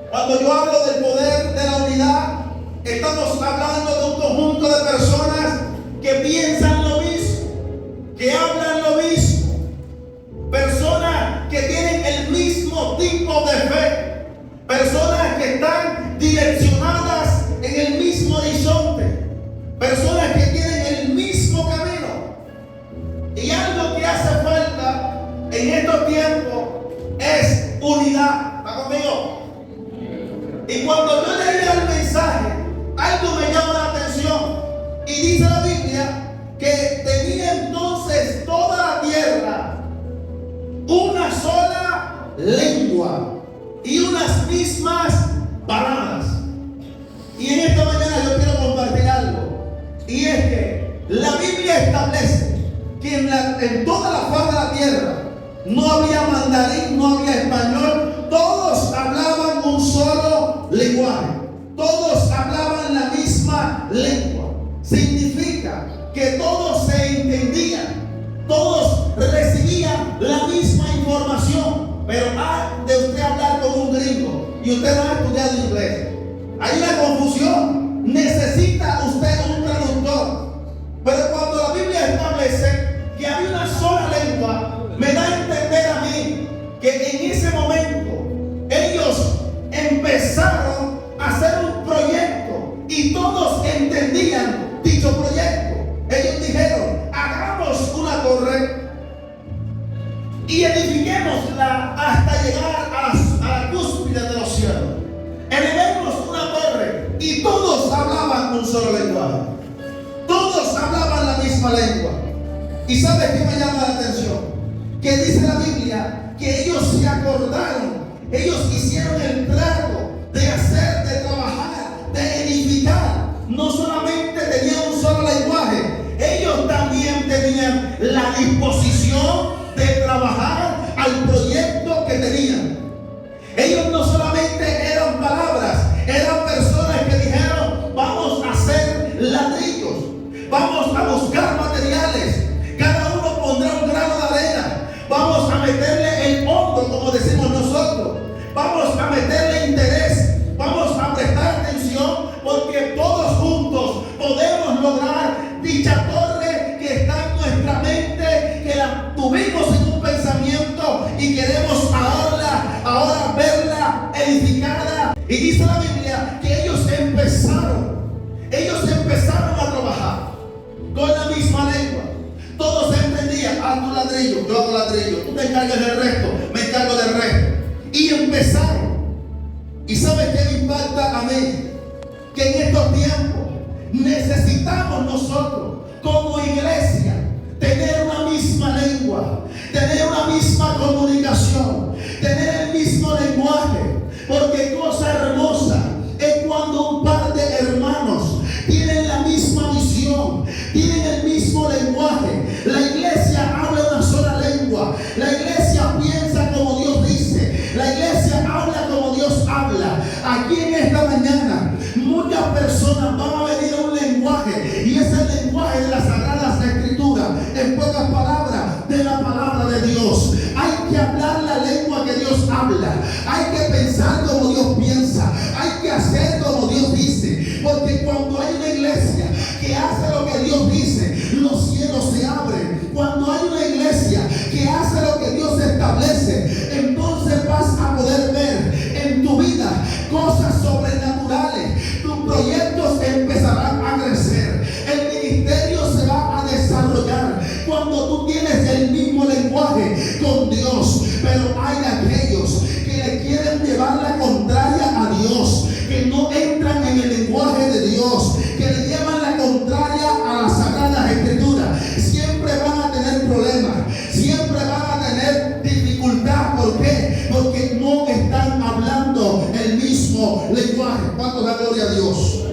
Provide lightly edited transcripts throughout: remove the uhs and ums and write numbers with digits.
Cuando yo hablo del poder de la unidad, estamos hablando de un conjunto de personas que piensan lo mismo, que hablan lo mismo, personas que tienen el mismo tipo de fe, personas que están direccionadas en el mismo horizonte, personas que tienen el mismo camino. Y algo que hace falta en estos tiempos es unidad. ¿Está conmigo? Y cuando yo leía el mensaje, algo me llama la atención. Y dice la Biblia que tenía entonces toda la tierra una sola lengua y unas mismas palabras. Y en esta mañana yo quiero compartir algo. Y es que la Biblia establece que en toda la faz de la tierra no había mandarín, no había español. Todos hablaban un solo lenguaje. Todos hablaban la misma lengua. Significa que todos se entendían. Todos recibían la misma información. Pero hay de usted hablar con un gringo y usted no ha estudiado inglés. Hay una confusión. Necesita usted un traductor. Pero cuando la Biblia establece que había una sola lengua, me da a entender a mí que en ese momento ellos empezaron a hacer un proyecto y todos entendían dicho proyecto. Ellos dijeron: hagamos una torre y edifiquémosla hasta llegar a la cúspide de los cielos. Elevemos una torre. Y todos hablaban un solo lenguaje. Todos hablaban la misma lengua. ¿Y sabes qué me llama la atención? Que dice la Biblia que ellos se acordaron, ellos hicieron el trato de hacer, de trabajar, de edificar. No solamente tenían un solo lenguaje, ellos también tenían la disposición de trabajar al proyecto que tenían. Ellos no solamente eran palabras, eran personas que dijeron: vamos a hacer ladrillos, vamos a buscar materiales, cada uno pondrá un grano de arena, vamos a meterle el hondo, como decimos nosotros, vamos a meterle interés, vamos a prestar atención, porque todos juntos podemos lograr dicha torre que está en nuestra mente, que la tuvimos en un pensamiento y queremos ahora verla edificada. Y dice la Biblia que ellos empezaron a trabajar con la misma lengua. Todos se entendían: haz tu ladrillo, yo hago ladrillo, tú te encargas del resto, me encargo del resto. Y empezaron. ¿Y sabes qué me impacta a mí? Que en estos tiempos necesitamos nosotros como iglesia tener una misma lengua, tener una misma comunicación, tener el mismo lenguaje. Porque cosa hermosa es cuando un par de hermanos tienen la misma visión, tienen el mismo lenguaje. La iglesia habla una sola lengua. La iglesia piensa como Dios dice. La iglesia habla como Dios habla. Aquí en esta mañana muchas personas van a venir a un lenguaje, y es el lenguaje de las Sagradas Escrituras. En pocas palabras, de la palabra de Dios. Hay que hablar la lengua que Dios habla. Hay que pensar como Dios piensa. Hay que hacer como Dios dice. Porque cuando hay una iglesia que hace lo que Dios dice, los cielos se abren. Cuando hay una iglesia que hace lo que Dios establece, entonces vas a poder ver en tu vida cosas sobrenaturales. Tus proyectos empezarán a crecer. El ministerio se va a desarrollar cuando tú tienes el mismo lenguaje con Dios. Pero hay aquellos que le quieren llevar la contraria a Dios, que no entran en el lenguaje de Dios, que le llevan la contraria a las Sagradas Escrituras. Siempre van a tener problemas, siempre van a tener dificultad. ¿Por qué? Porque no están hablando el mismo lenguaje. ¿Cuánto da gloria a Dios?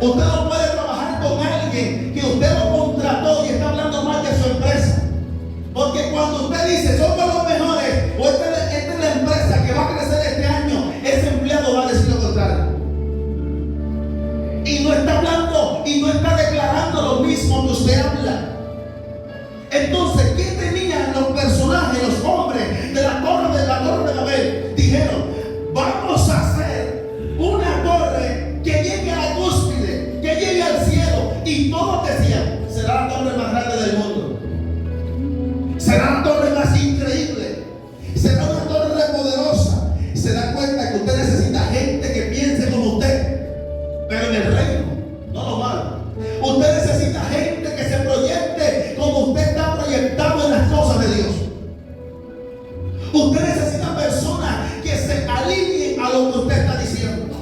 Usted no puede trabajar con alguien que usted lo contrató y está hablando mal de su empresa. Porque cuando usted dice: somos los mejores, o esta es la empresa que va a crecer este año, ese empleado va a decir lo contrario. Y no está hablando y no está declarando lo mismo que usted habla. Entonces, ¿qué tenían los personajes, los hombres de la torre de Babel? Dijeron: vamos se da cuenta que usted necesita gente que piense como usted, pero en el reino, no lo malo. Usted necesita gente que se proyecte como usted está proyectado en las cosas de Dios. Usted necesita personas que se alineen a lo que usted está diciendo.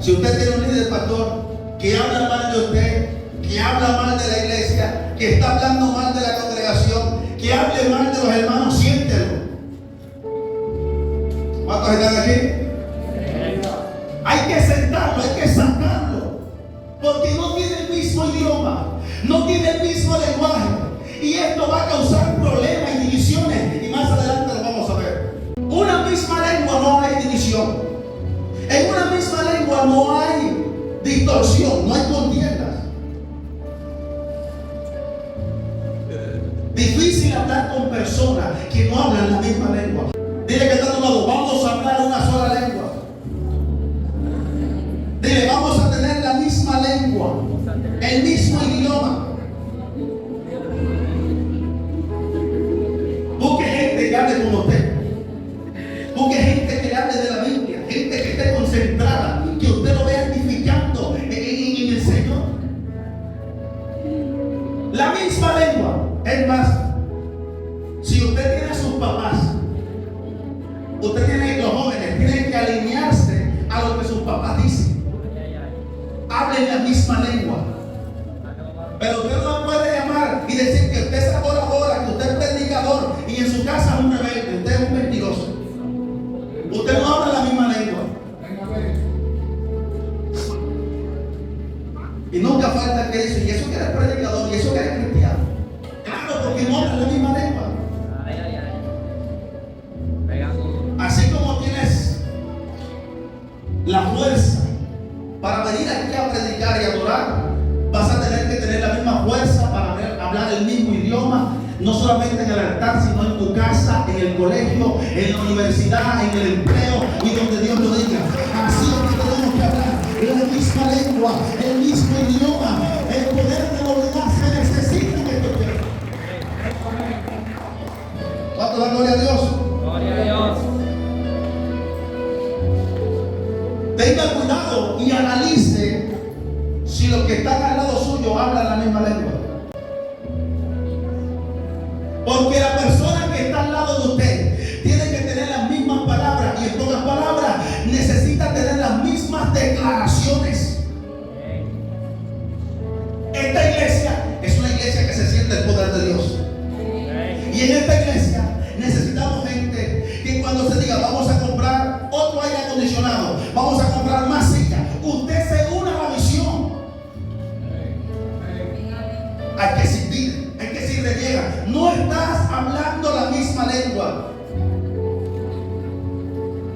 Si usted tiene un líder, pastor, que habla mal de usted, que habla mal de la iglesia, que está hablando mal de la congregación, que hable mal de los hermanos, siéntelo. ¿Cuántos están aquí? Hay que sentarlo, hay que sacarlo, porque no tiene el mismo idioma, no tiene el mismo lenguaje, y esto va a causar problemas y divisiones, y más adelante lo vamos a ver. Una misma lengua no hay división, en una misma lengua no hay distorsión, no hay contiendas. Difícil hablar con personas que no hablan la misma lengua. Dile que está a tu lado, vamos a hablar una sola lengua. Dile, vamos a tener la misma lengua, el mismo idioma. Busque gente que hable como usted. Busque gente que hable de la Biblia, gente que esté concentrada, que usted lo vea edificando en el Señor. La misma lengua. Es más, si usted tiene a sus papás, usted tiene, los jóvenes tienen que alinearse a lo que sus papás dicen. Hablen la misma lengua. Pero usted no puede llamar y decir que usted es ahora, que usted es predicador y en su casa es un rebelde, usted es un mentiroso. Usted no habla la misma lengua. Y nunca falta que dice, y eso que eres predicador, y eso que eres cristiano. Claro, porque no habla la misma lengua. Así como tienes la fuerza para venir aquí a predicar y adorar, vas a tener que tener la misma fuerza para hablar el mismo idioma, no solamente en el altar, sino en tu casa, en el colegio, en la universidad, en el empleo y donde Dios lo diga. Así es que tenemos que hablar la misma lengua, el mismo idioma. El poder de la unidad se necesita en este tiempo. ¿Cuánto da gloria a Dios? Gloria a Dios. Tenga cuidado y analice si los que están al lado suyo hablan la misma lengua. Porque la persona que está al lado de usted tiene que tener las mismas palabras, y en pocas palabras necesita tener las mismas declaraciones. Esta iglesia es una iglesia que se siente el poder de Dios. Y en esta iglesia necesitamos gente que cuando se diga vamos a comprar otro aire acondicionado, vamos a comprar más sillas, usted se una a la visión. Hay que servir, hay que se reniega. No estás hablando la misma lengua.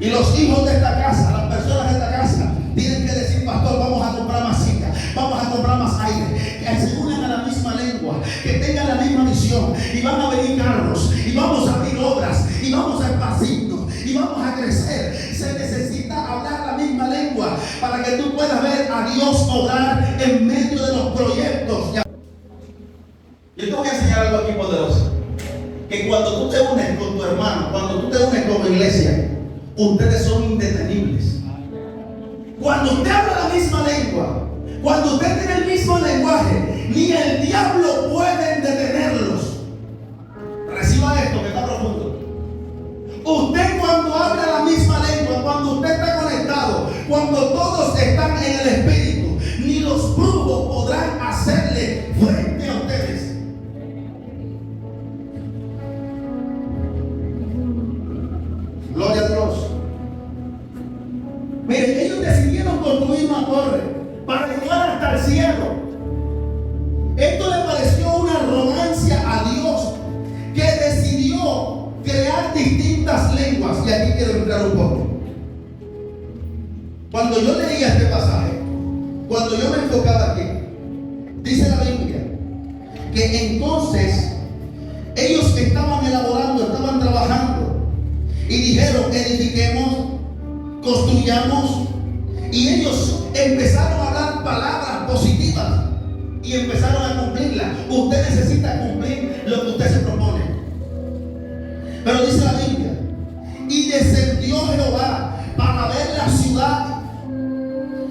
Y los hijos de esta casa, las personas de esta casa, tienen que decir, pastor, vamos a comprar más sillas, vamos a comprar más aire, que se unan a la misma lengua, que tengan la misma visión, y van a venir carros, y vamos a abrir obras, y vamos a esparcirnos, y vamos a crecer. Se necesita hablar la misma lengua para que tú puedas ver a Dios obrar en medio de los proyectos. Yo te voy a enseñar algo aquí poderoso, que cuando tú te unes con tu hermano, cuando tú te unes como iglesia, ustedes son indetenibles. Cuando usted habla la misma lengua, cuando usted tiene el mismo lenguaje, ni el diablo puede detenerlos. Reciba esto que está profundo. Usted cuando habla la misma lengua, cuando usted está conectado, cuando todos están en el espíritu, ni los brujos podrán hacerle frente a ustedes. Gloria a Dios. Miren, ellos decidieron construir una torre para llegar hasta el cielo. Esto le pareció una arrogancia a Dios, que decidió crear distintas lenguas. Y aquí quiero entrar un poco. Cuando yo leía este pasaje, cuando yo me enfocaba aquí, dice la Biblia que entonces ellos estaban elaborando, estaban trabajando, y dijeron, edifiquemos, construyamos, y ellos empezaron a hablar palabras positivas y empezaron a cumplirlas. Usted necesita cumplir lo que usted se propone. Pero dice la Biblia Y descendió Jehová para ver la ciudad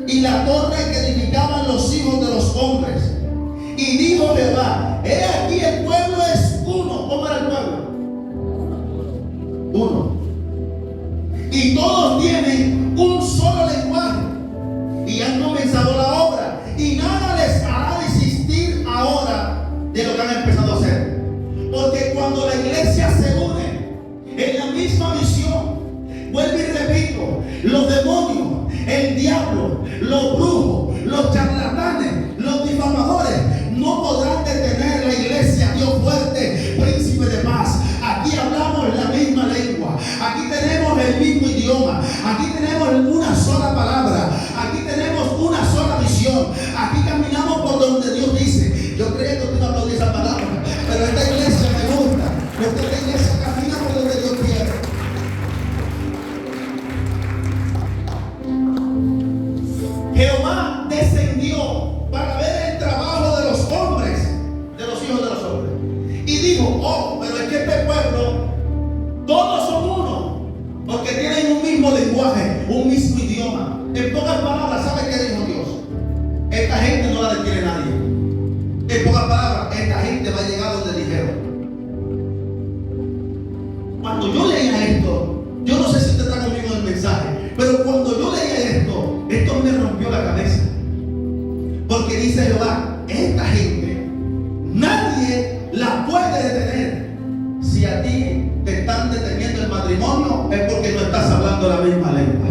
y la torre que edificaban los hijos de los hombres. Y dijo Jehová: he aquí el pueblo es uno. ¿Cómo era el pueblo? Uno. Y todos tienen un solo lenguaje. Y han comenzado la obra. Y nada les hará desistir ahora de lo que han empezado a hacer. Porque cuando la iglesia se une en la misma visión, vuelvo y repito, los demonios, el diablo, los brujos, los charlatanes, los difamadores no podrán detener la iglesia. Dios fuerte, príncipe de paz. Aquí hablamos la misma lengua, aquí tenemos el mismo idioma, aquí tenemos una sola palabra, aquí tenemos una sola visión, aquí caminamos por donde Dios dice. Yo creo que usted no aplaude esa palabra, pero esta iglesia me gusta, porque esta iglesia camina por donde Dios quiere. Jehová descendió para ver el trabajo de los hombres, de los hijos de los hombres, y dijo: oh, pero es que este pueblo todos son uno, porque tienen un mismo lenguaje, un mismo idioma. En pocas palabras, ¿sabe qué dijo Dios? Esta gente no la detiene nadie. En pocas palabras, esta gente va a llegar donde dijeron. Cuando yo leía esto, yo no sé si usted está conmigo en el mensaje, pero cuando yo leía esto me rompió la cabeza. Porque dice Jehová: esta gente nadie la puede detener. Si a ti te están deteniendo el matrimonio, es porque no estás hablando la misma lengua.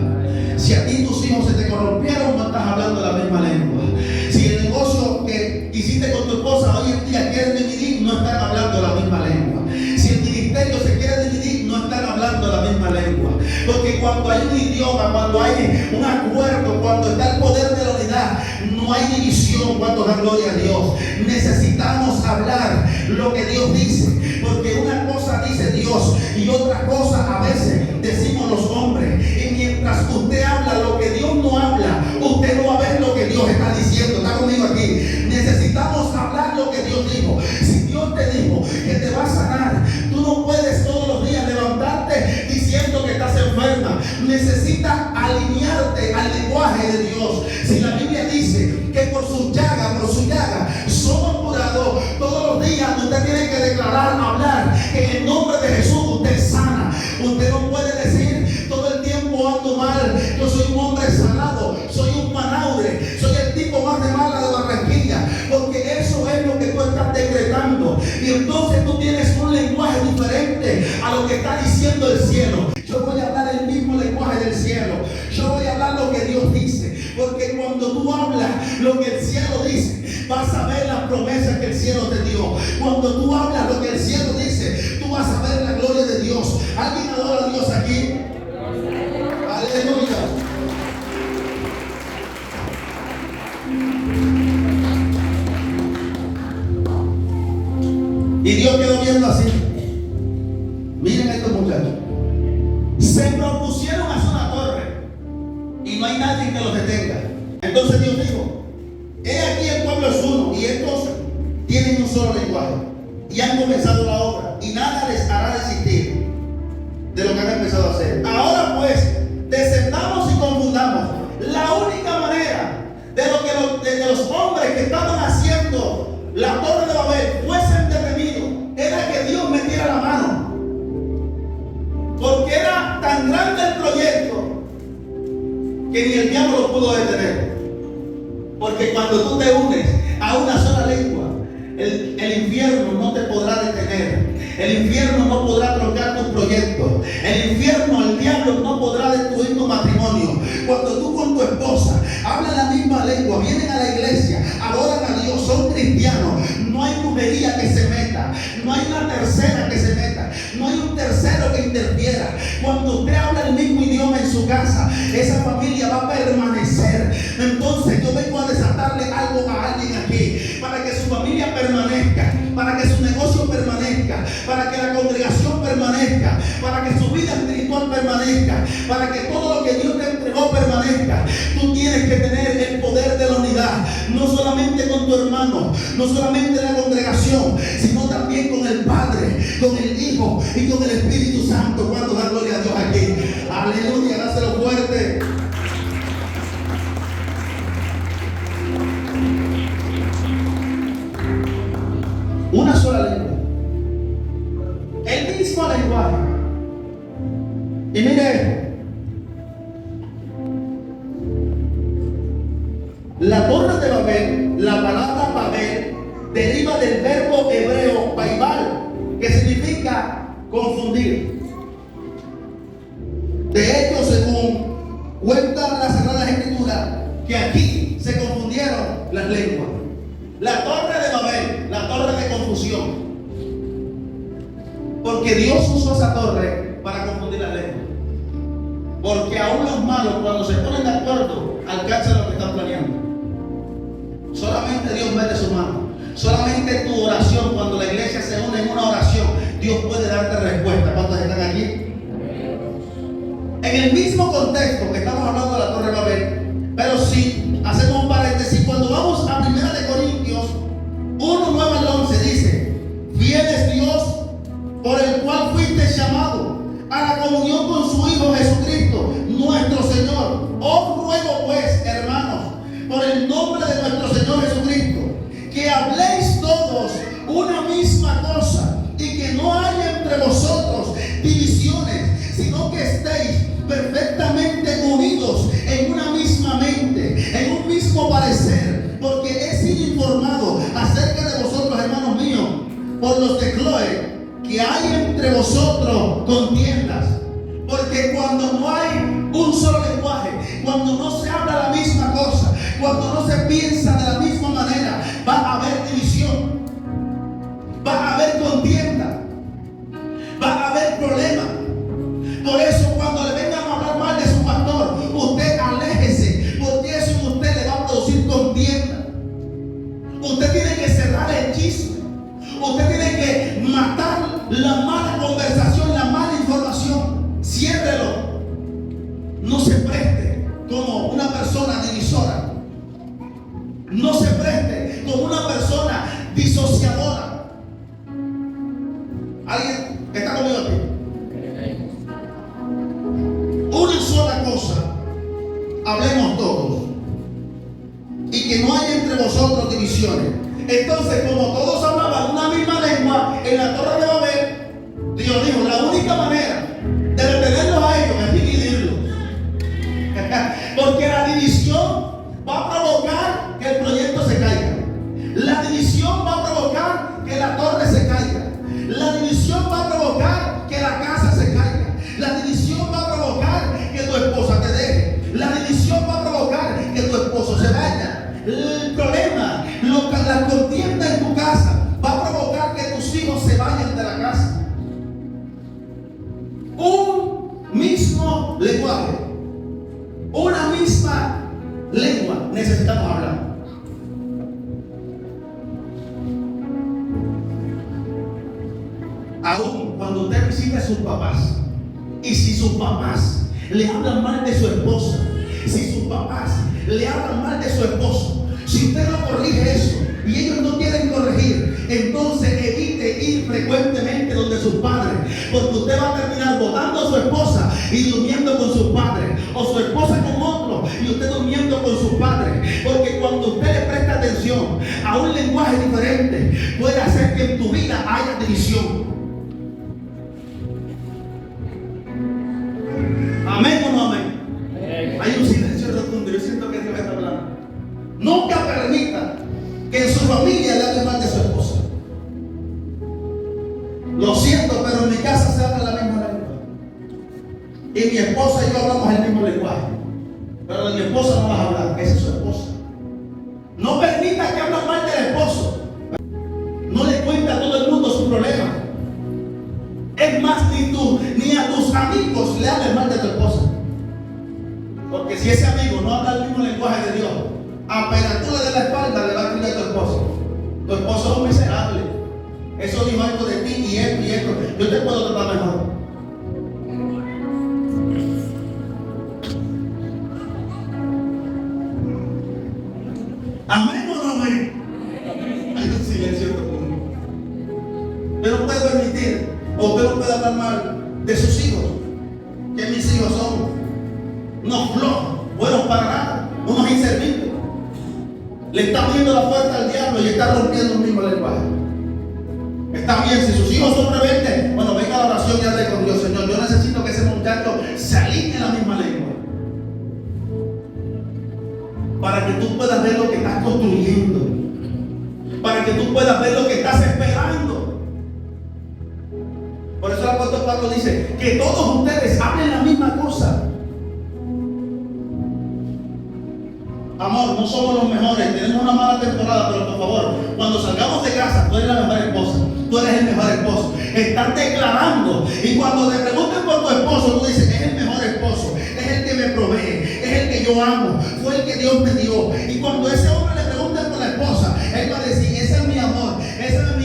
Si a ti tus hijos se te corrompieron, no estás hablando la misma lengua. Si el negocio que hiciste con tu esposa hoy en día quieren dividir, no están hablando la misma lengua. Si el ministerio se quiere dividir, no están hablando la misma lengua. Porque cuando hay un idioma, cuando hay un acuerdo, cuando está el poder de la unidad, no hay división. Cuando da gloria a Dios, necesitamos hablar lo que Dios dice, porque una cosa dice Dios y otra cosa a veces decimos los hombres. Y mientras usted habla lo que Dios no habla, usted no va a ver lo que Dios está diciendo. Está conmigo aquí. Necesitamos hablar lo que Dios dijo. Si Dios te dijo que te va a sanar, tú no puedes todos los días levantarte diciendo que estás enferma. Necesitas alinearte al lenguaje de Dios. Si la Biblia dice que por su llaga somos curados, todos los días usted tiene que declarar, hablar que en el nombre de Jesús usted es sana. Usted no puede decir todo el tiempo: ando mal, yo soy un hombre sanado, soy un manaure, soy el tipo más de mala de Barranquilla, porque eso es lo que tú estás decretando. Y entonces tú tienes un lenguaje diferente a lo que está diciendo el cielo. Yo voy a hablar el mismo lenguaje del cielo. Yo voy a hablar lo que Dios dice. Porque cuando tú hablas lo que el cielo dice, vas a ver las promesas que el cielo te dio. Cuando tú hablas lo que el cielo dice, tú vas a ver la gloria de Dios. ¿Alguien adora a Dios aquí? Aleluya. Y Dios quedó viendo así. Miren a estos muchachos. Se propusieron hacer una torre y no hay nadie que los detenga. Entonces Dios dijo: he aquí el pueblo es uno, y estos tienen un solo lenguaje, y han comenzado la obra, y nada les hará desistir de lo que han empezado a hacer. Ahora pues, descendamos y confundamos. La única manera de los hombres que estaban haciendo la torre de Babel fuesen detenidos era que Dios metiera la mano. Porque era tan grande el proyecto que ni el diablo lo pudo detener. Porque cuando tú te unes a una sola lengua, el infierno no te podrá detener. El infierno no podrá troncar tu proyecto. El infierno, el diablo no podrá destruir tu matrimonio. Cuando tú con tu esposa hablan la misma lengua, vienen a la iglesia, adoran a Dios, son cristianos, no hay brujería que se meta, no hay una tercera que se meta, no hay un tercero que interfiera. Cuando usted habla el mismo idioma en su casa, esa familia va a permanecer. Entonces yo vengo a desatarle algo a alguien aquí, para que su familia permanezca, para que su negocio permanezca, para que la congregación permanezca, para que su vida espiritual permanezca, para que todo lo que Dios te entregó permanezca. Tú tienes que tener el poder de la unidad, no solamente con tu hermano, no solamente en la congregación, sino también con el Padre, con el Hijo y con el Espíritu Santo. Cuando da gloria a Dios aquí. Y mire, la torre de Babel, la palabra Babel, deriva del verbo hebreo baibal, que significa confundir. De hecho, según cuentan las Sagradas Escrituras, que aquí se confundieron las lenguas. La torre de Babel, la torre de confusión. Porque Dios usó esa torre para confundir las lenguas. Porque aún los malos, cuando se ponen de acuerdo, alcanzan lo que están planeando. Solamente Dios mete su mano. Solamente tu oración, cuando la iglesia se une en una oración, Dios puede darte respuesta. ¿Cuántos están aquí? En el mismo contexto que estamos hablando de la torre de Babel, pero si hacemos un paréntesis, cuando vamos a 1 Corintios 1:9 al 11, dice: fiel es Dios, por el cual fuiste llamado a la comunión con su Hijo Jesucristo, nuestro Señor. Os ruego pues, hermanos, por el nombre de nuestro Señor Jesucristo, que habléis todos una misma cosa, y que no haya entre vosotros divisiones, sino que estéis perfectamente unidos en una misma mente, en un mismo parecer, porque he sido informado acerca de vosotros, hermanos míos, por los de Chloe, que hay entre vosotros contiendas. Porque cuando no hay un solo lenguaje, cuando no se habla la misma cosa, cuando no se piensa de la misma manera, va a haber división, va a haber contienda, va a haber problemas. Por eso, cuando le vengan a hablar mal de su pastor, usted aléjese, porque eso en usted le va a producir contienda. Usted tiene que cerrar el chisme. Usted tiene que matar la mala conversación, la mala información. Ciérrelo. No se preste como una persona divisora. No se preste como una persona disociadora. ¿Alguien está conmigo aquí? Una sola cosa, hablemos todos, y que no haya entre vosotros divisiones. Entonces, como todos hablaban una misma lengua en la torre de Babel, Dios dijo: la única manera de retenerlos a ellos es dividirlos. Porque la división va a provocar que el proyecto se caiga. La división va a provocar que la torre se caiga. La división va a provocar que la casa se caiga. La división va a provocar que tu esposa te deje. La división va a provocar que tu esposo se vaya. El problema, la contienda en tu casa va a provocar que tus hijos se vayan de la casa. Un mismo lenguaje, una misma lengua necesitamos hablar. Aún cuando usted visite a sus papás, y si sus papás le hablan mal de su esposa, si sus papás le hablan mal de su esposo, si usted no corrige eso y ellos no quieren corregir, entonces evite ir frecuentemente donde sus padres, porque usted va a terminar botando a su esposa y durmiendo con sus padres, o su esposa con otro y usted durmiendo con sus padres. Porque cuando usted le presta atención a un lenguaje diferente, puede hacer que en tu vida haya división. ¿Amén o no amén? Hay un silencio rotundo. Yo siento que Dios está hablando. Nunca permita que en su familia le hable mal de su esposa. Lo siento, pero en mi casa se habla la misma lengua. Y mi esposa y yo hablamos el mismo lenguaje. Pero de mi esposa no vas a hablar, esa es su esposa. No permita que hable mal del esposo. No le cuenta a todo el mundo su problema. Es más, ni a tus amigos le hables mal de tu esposa. Porque si ese amigo no habla el mismo lenguaje de Dios, apenas tú le des la espalda, le va a escribir a tu esposo: tu esposo es un miserable, eso dijo algo de ti y esto y esto, yo te puedo tratar mejor. ¿Amén o no amén? Hay un silencio profundo. Usted no puede permitir, o usted no puede hablar mal de sus hijos. Que mis hijos son unos flojos, buenos para nada, unos inservibles. Le está abriendo la puerta al diablo y está rompiendo el mismo lenguaje. Está bien, si sus hijos son rebeldes, bueno, venga a la oración y hable con Dios. Señor, yo necesito que ese muchacho para que tú puedas ver lo que estás construyendo, para que tú puedas ver lo que estás esperando. Por eso el apóstol Pablo dice que todos ustedes hablen la misma cosa. Amor, no somos los mejores, tenemos una mala temporada, pero por favor, cuando salgamos de casa, tú eres la mejor esposa, tú eres el mejor esposo. Estás declarando, y cuando te pregunten por tu esposo, tú dices, es el mejor esposo, es el que me provee, es el que yo amo, fue el que Dios me dio. Y cuando ese hombre le pregunte por la esposa, él va a decir, ese es mi amor, ese es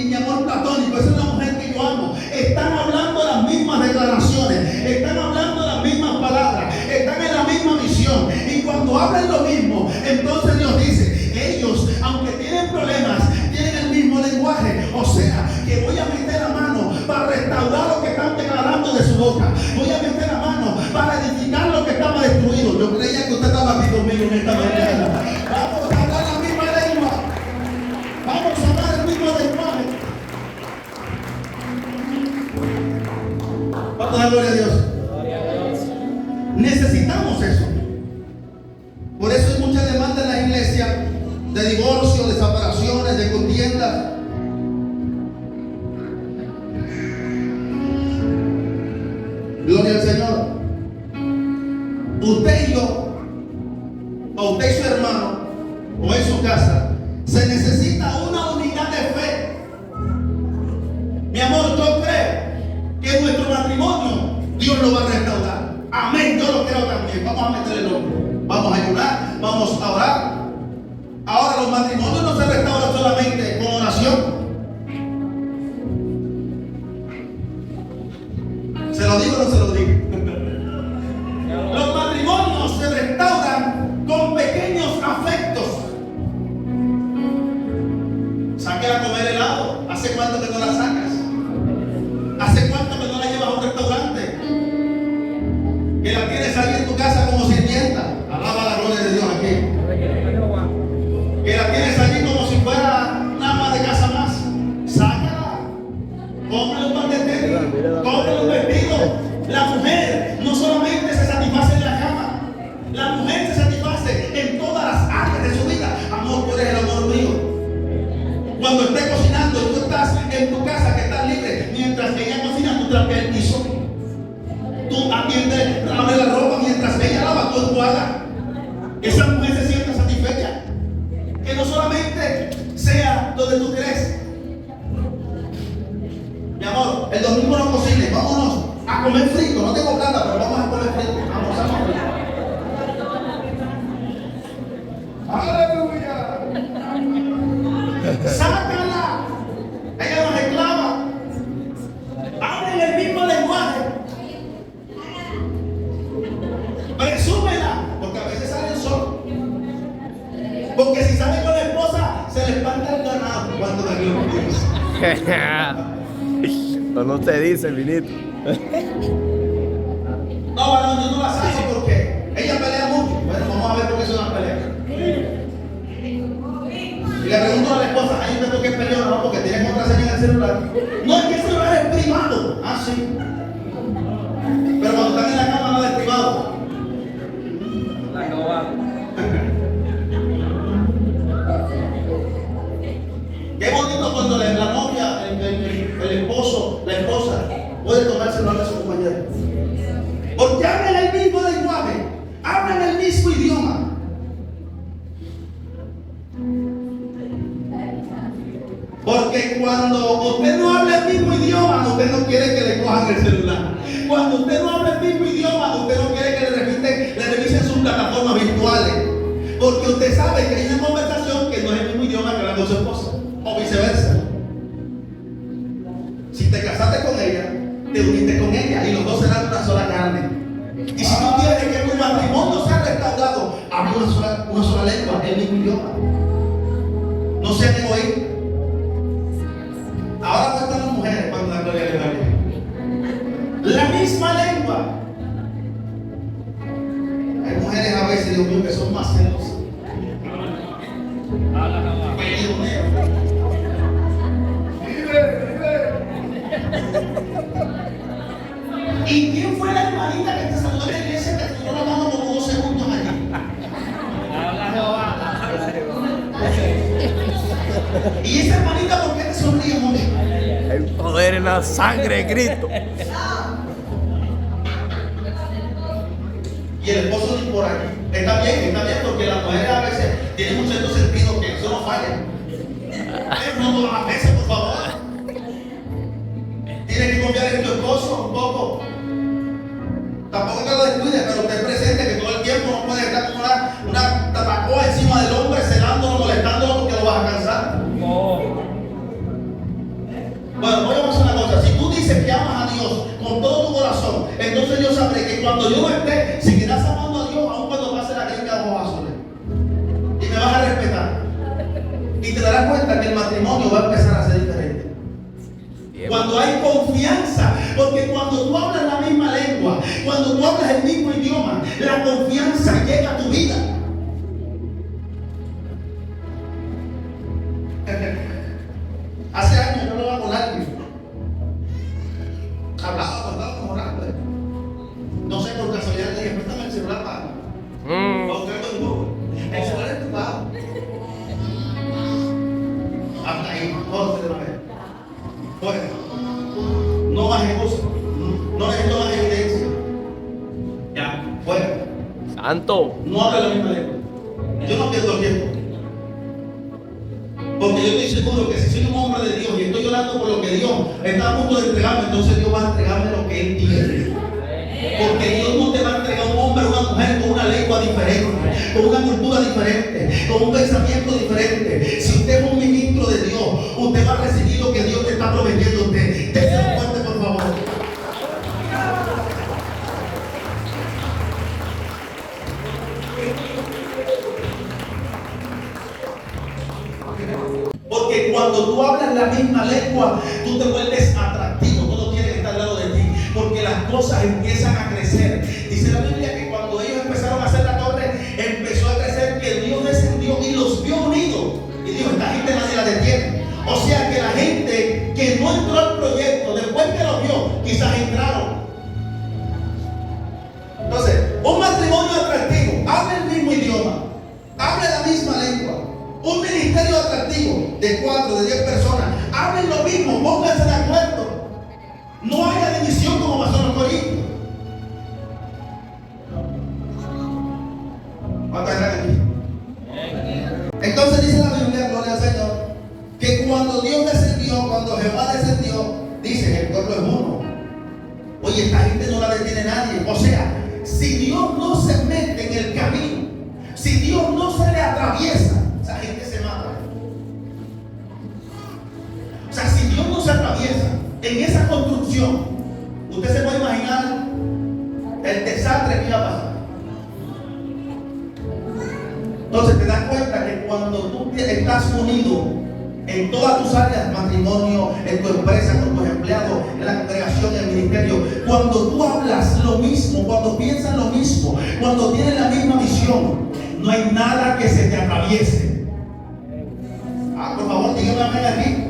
mi amor platónico, esa es la mujer que yo amo. Están hablando las mismas declaraciones, están hablando las mismas palabras, están en la misma visión. Y cuando hablan lo mismo, entonces Dios dice, ellos, aunque tienen problemas, tienen el mismo lenguaje. O sea, que voy a meter la mano para restaurar lo que están declarando de su boca. Voy a meter la mano para edificar lo que estaba destruido. Yo creía que usted estaba aquí conmigo en esta mañana. Vamos a hablar la misma lengua. Vamos a hablar el mismo lenguaje. Vamos a dar gloria a Dios. Necesitamos eso. Por eso hay mucha demanda en la iglesia de divorcio, de separaciones, de contiendas. Gloria al Señor. Usted y yo, o usted y su hermano, o en su casa, se necesita una unidad de fe. Mi amor, yo creo que nuestro matrimonio Dios lo va a restaurar. Amén, yo lo creo también. Vamos a meterle el hombro. Vamos a ayunar, vamos a orar. Ahora los matrimonios no se restauran solamente con oración. ¿Se lo digo o no se lo digo? Los matrimonios se restauran con pequeños afectos. Sáquela a comer helado. ¿Hace cuánto que no la sacas? ¿Hace cuánto que no la llevas a un restaurante? Que la tienes ahí en tu casa como sirvienta. Alaba la gloria de Dios aquí. Que la tienes allí como si fuera una ama de casa más. Sácala. Cómprale un pan de té. Cómprale un vestido. La mujer no solamente se satisface en la cama. La mujer se satisface en todas las áreas de su vida. Amor, tú eres el amor mío. Cuando esté cocinando y tú estás en tu casa que estás libre, mientras que ella cocina, tú trapeas el piso. Tú atiendes, abre la ropa mientras ella lava, tú enjuagas. Esa mujer se siente satisfecha. Que no solamente sea donde tú crees. Mi amor, el domingo no cocines, vámonos a comer frito. No tengo plata, pero vamos a comer frito. Vamos a comer. ¡Aleluya! ¡Sácala! Ella nos reclama. Hablen el mismo lenguaje. Presúmela, porque a veces salen solos. Porque si sale con la esposa, se le espanta el ganado cuando la gloria. No se dice, Vinito. No, bueno, yo no la saco porque ella pelea mucho. Bueno, vamos a ver por qué son las peleas. Y le pregunto a la esposa, ¿hay usted por qué peleó? No, porque tiene contraseña en el celular. No, es que el celular es privado. Ah, sí. Pero cuando están en la cama, nada es privado. La cobada. Qué bonito cuando la novia, el esposo, la esposa puede tomar el celular de su compañero. Porque hablan el mismo lenguaje, hablan el mismo idioma. Porque cuando usted no habla el mismo idioma, usted no quiere que le cojan el celular. Cuando usted no habla el mismo idioma, usted no quiere que le revisen sus plataformas virtuales. Porque usted sabe que hay una conversación que no es el mismo idioma que habla con su esposa. O viceversa. Si te casaste con ella, te uniste con ella y los dos serán una sola carne. Y si tú quieres que tu matrimonio sea restaurado, habla una sola lengua, el mismo idioma. No sean egoístas. Ahora cuentan las mujeres cuando la gloria de Dios. La misma lengua. Hay mujeres a veces, Dios mío, que son más celosas. ¿Y quién fue la hermanita que te saludó en la iglesia que te dio la mano como 2 segundos allí? Y esa hermanita, ¿por qué te sonríe mucho? Hay poder en la sangre de Cristo. Y el esposo ni por aquí. Está bien, porque las mujeres a veces tienen un cierto sentido que eso no falla. No todas las veces, por favor. Tienes que confiar en tu esposo un poco. Tampoco te lo descuides, pero ten presente que todo el tiempo no puedes estar con una tapacoa encima del hombre, celándolo, molestándolo porque lo vas a cansar. Bueno, voy a hacer una cosa. Si tú dices que amas a Dios con todo tu corazón, entonces yo sabré que cuando yo no esté, seguirás amando a Dios aun cuando pase la gringa de ojos azules. Y me vas a respetar. Y te darás cuenta que el matrimonio va a empezar a ser diferente. Cuando hay confianza, porque cuando tú hablas la misma lengua, cuando tú hablas el mismo idioma, la confianza llega a tu vida. Hace años yo hablaba con alguien. Hablaba como rápido. No sé, por casualidad le dije, préstame el celular para buscarlo en Google. El celular es tu lado. Hasta ahí, todo se debe. Fuera. No más cosas. No necesito más evidencia. Ya, fuera. Santo. No habla la misma lengua. Yo no pierdo el tiempo. Porque yo estoy seguro que si soy un hombre de Dios y estoy orando por lo que Dios está a punto de entregarme, entonces Dios va a entregarme lo que Él tiene. Porque Dios no te va a entregar un hombre o una mujer con una lengua diferente, con una cultura diferente, con un pensamiento diferente. Si usted es un ministro de Dios, usted va a recibir lo que Dios te está prometiendo a usted. Déselo fuerte, por favor. Porque cuando tú hablas la misma lengua, tú te vuelves atractivo. Todo quiere estar al lado de ti. Porque las cosas empiezan a crecer. Dice la Biblia que cuando ellos empezaron a hacer la torre, empezó a crecer, que Dios descendió y los vio unidos. Y dijo, esta gente nadie la detiene. O sea que la gente que no entró al proyecto, después que lo vio, quizás entraron. Entonces, un matrimonio atractivo, habla el mismo idioma, habla la misma lengua. Un ministerio atractivo de 4, de 10 personas, hablen lo mismo, pónganse de acuerdo. No haya división como pasó en los Corintios. ¿Cuántas están aquí? Entonces dice la Biblia, gloria al Señor, que cuando Dios descendió, cuando Jehová descendió, dice que el pueblo es uno. Oye, esta gente no la detiene nadie. O sea, si Dios no se mete en el camino, si Dios no se le atraviesa, esa gente se mata. O sea, si Dios no se atraviesa en esa construcción, usted se puede imaginar el desastre que iba a pasar. Entonces te das cuenta que cuando tú estás unido en todas tus áreas, matrimonio, en tu empresa, con tus empleados, en la congregación, en el ministerio, cuando tú hablas lo mismo, cuando piensas lo mismo, cuando tienes la misma visión, no hay nada que se te atraviese. Por favor, dígame amén aquí.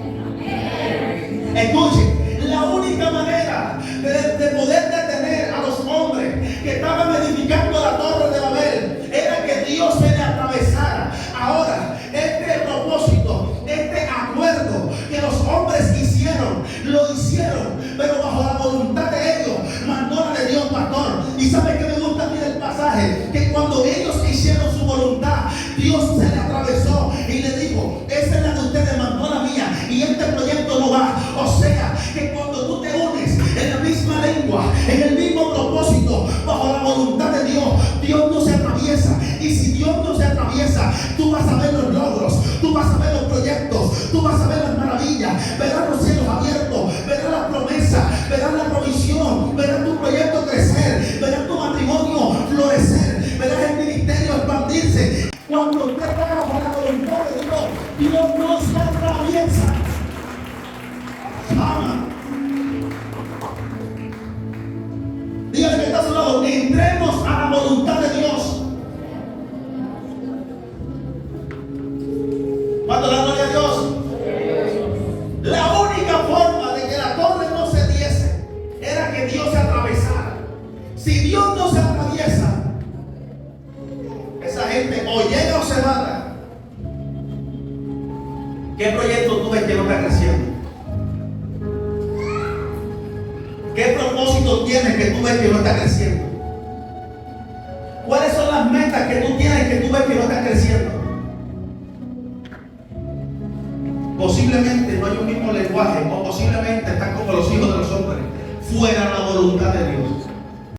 Escuche, la única manera de poder detener a los hombres que estaban edificando la torre de Babel era que Dios se le atravesara. Ahora, este propósito, este acuerdo que los hombres hicieron, lo hicieron, pero bajo la voluntad de ellos, mandó la de Dios, pastor. Y sabe que me gusta a mí el pasaje, que cuando ellos hicieron su voluntad, Dios se le atravesó y le dijo, esa es la de ustedes, mandó la mía, y este proyecto no va. O sea, que cuando tú te unes en la misma lengua, en el mismo propósito, bajo la voluntad de Dios, Dios no se atraviesa. Y si Dios no se atraviesa, tú vas a ver los logros, tú vas a ver los proyectos, tú vas a ver las maravillas, verás los cielos abiertos, verás la promesa, verás la provisión, verás tu proyecto crecer, verás tu matrimonio florecer, verás el ministerio expandirse. Cuando usted está bajo la voluntad de Dios, Dios no se atraviesa. Ama. Dígale que está a su lado, entremos a la voluntad de Dios. ¿Cuánto la gloria a Dios? La única forma de que la torre no se diese era que Dios se atravesara. Si Dios no se atraviesa, esa gente o llega o se mata. ¿Qué proyecto tú ves que no está creciendo? ¿Qué propósito tienes que tú ves que no está creciendo? ¿Cuáles son las metas que tú tienes que tú ves que no están creciendo? Posiblemente no hay un mismo lenguaje, o posiblemente están como los hijos de los hombres, fuera de la voluntad de Dios.